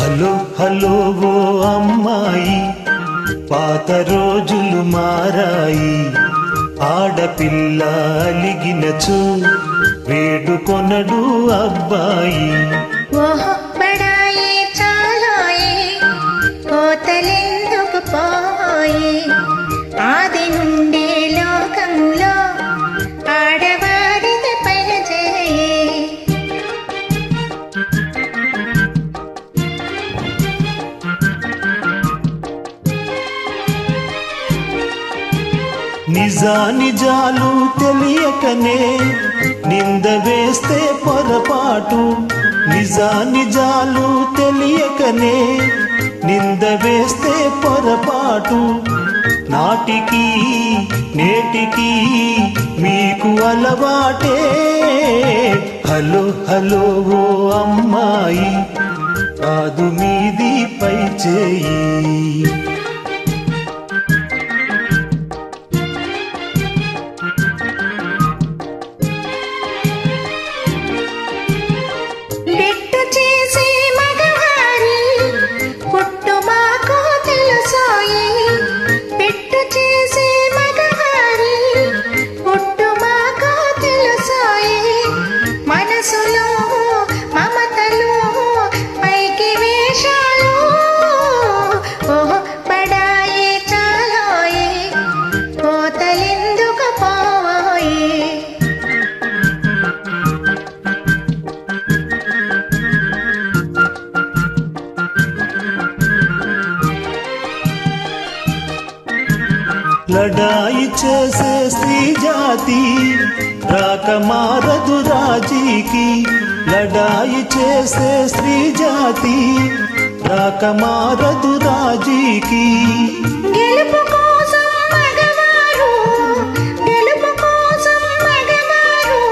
Hello hello ఓ అమ్మాయి, పాత రోజులు మారాయి. ఆడపిల్ల అలిగినచు వేడుకొనడు అబ్బాయి. ఓహో బడాయి చాలాయి, కోతలెందుకు పోయి. ఆది నుండి లోకములో ఆడవారిది పనిచేయి. నిజానిజాలు తెలియకనే నింద వేస్తే పొరపాటు. నిజానిజాలు తెలియకనే నింద వేస్తే పొరపాటు. నాటికి నేటికి మీకు అలవాటే. హలో హలో ఓ అమ్మాయి, కాదు మీది పై చేయి. లడాయి చేసే స్త్రీ జాతి రాక మారదు రాజీకి. లడాయి చేసే స్త్రీ జాతి రాక మారదు రాజీకి. గెలుపు కోసం మగవారు, గెలుపు కోసం మగవారు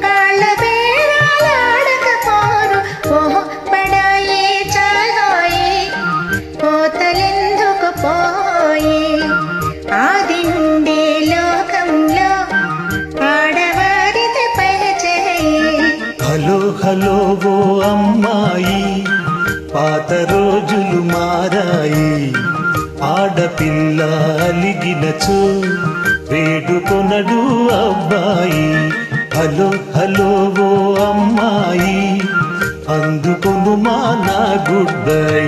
కాళ్ళ బేరాలాడకపోరు. ఓహో బడాయి చాలాయి, కోతలెందుకు పోయి. ఆది నుండి లోకంలో ఆడవారిది పనిచేయి. హలో హలో ఓ అమ్మాయి, పాత రోజులు మారాయి. ఆడపిల్ల అలిగినచు వేడుకొనడు అబ్బాయి. హలో హలో ఓ అమ్మాయి, అందుకొను మా నా గుడ్ బై.